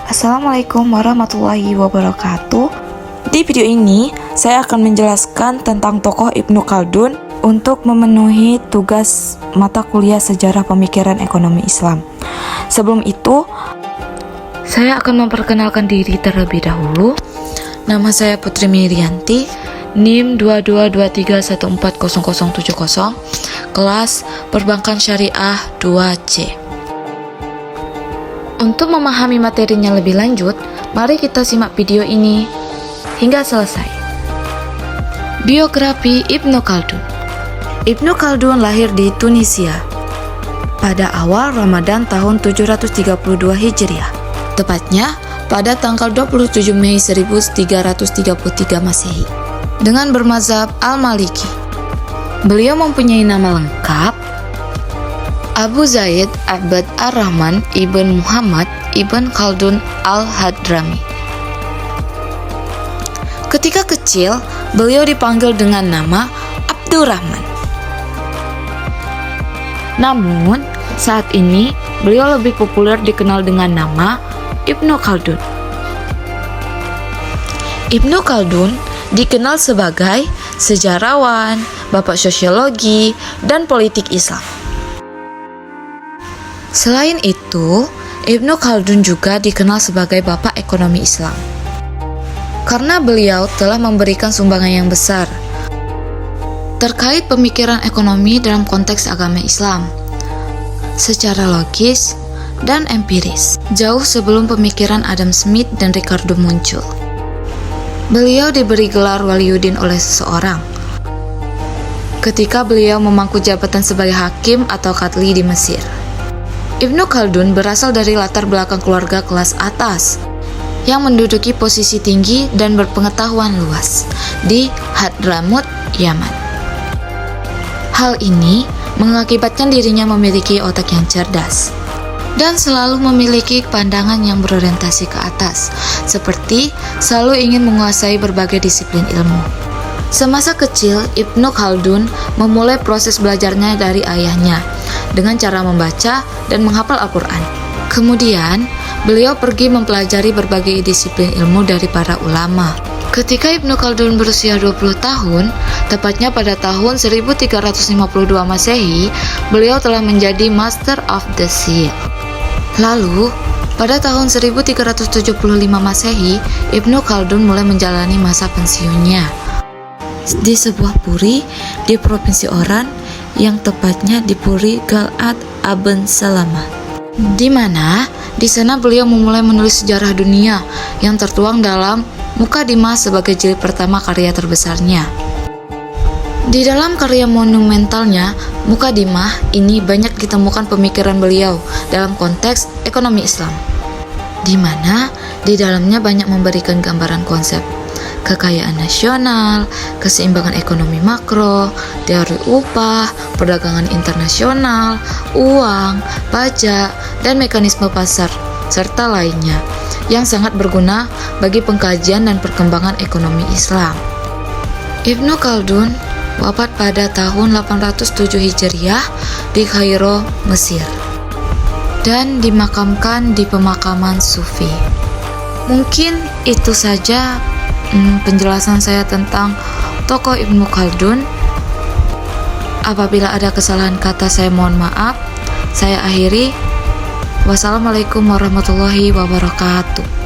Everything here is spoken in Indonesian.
Assalamualaikum warahmatullahi wabarakatuh. Di video ini, saya akan menjelaskan tentang tokoh Ibnu Khaldun untuk memenuhi tugas mata kuliah sejarah pemikiran ekonomi Islam. Sebelum itu, saya akan memperkenalkan diri terlebih dahulu. Nama saya Putri Mirianti, NIM 2223140070, kelas Perbankan Syariah 2C. Untuk memahami materinya lebih lanjut, mari kita simak video ini hingga selesai. Biografi Ibnu Khaldun. Ibnu Khaldun lahir di Tunisia pada awal Ramadan tahun 732 Hijriah, tepatnya pada tanggal 27 Mei 1333 Masehi, dengan bermazhab Al-Maliki. Beliau mempunyai nama lengkap Abu Zaid Abd ar-Rahman ibn Muhammad ibn Khaldun al-Hadrami. Ketika kecil, beliau dipanggil dengan nama Abdurrahman. Namun, saat ini beliau lebih populer dikenal dengan nama Ibnu Khaldun. Ibnu Khaldun dikenal sebagai sejarawan, bapak sosiologi, dan politik Islam. Selain itu, Ibnu Khaldun juga dikenal sebagai bapak ekonomi Islam karena beliau telah memberikan sumbangan yang besar terkait pemikiran ekonomi dalam konteks agama Islam secara logis dan empiris, jauh sebelum pemikiran Adam Smith dan Ricardo muncul. Beliau diberi gelar Waliyuddin oleh seseorang ketika beliau memangku jabatan sebagai hakim atau qadli di Mesir. Ibnu Khaldun berasal dari latar belakang keluarga kelas atas yang menduduki posisi tinggi dan berpengetahuan luas di Hadramut, Yaman. Hal ini mengakibatkan dirinya memiliki otak yang cerdas dan selalu memiliki pandangan yang berorientasi ke atas, seperti selalu ingin menguasai berbagai disiplin ilmu. Semasa kecil, Ibnu Khaldun memulai proses belajarnya dari ayahnya dengan cara membaca dan menghafal Al-Quran. Kemudian, beliau pergi mempelajari berbagai disiplin ilmu dari para ulama. Ketika Ibnu Khaldun berusia 20 tahun, tepatnya pada tahun 1352 Masehi, beliau telah menjadi Master of the Sea. Lalu, pada tahun 1375 Masehi, Ibnu Khaldun mulai menjalani masa pensiunnya di sebuah puri di Provinsi Oran, yang tepatnya di Puri Gal'ad Aben Salama, di mana di sana beliau memulai menulis sejarah dunia yang tertuang dalam Mukadimah sebagai jilid pertama karya terbesarnya. Di dalam karya monumentalnya, Mukadimah ini banyak ditemukan pemikiran beliau dalam konteks ekonomi Islam, di mana di dalamnya banyak memberikan gambaran konsep kekayaan nasional, keseimbangan ekonomi makro, teori upah, perdagangan internasional, uang, pajak, dan mekanisme pasar, serta lainnya yang sangat berguna bagi pengkajian dan perkembangan ekonomi Islam. Ibnu Khaldun wafat pada tahun 807 Hijriah di Kairo, Mesir, dan dimakamkan di pemakaman Sufi. Mungkin itu saja penjelasan saya tentang tokoh Ibnu Khaldun. Apabila ada kesalahan kata, saya mohon maaf. Saya akhiri. Wassalamualaikum warahmatullahi wabarakatuh.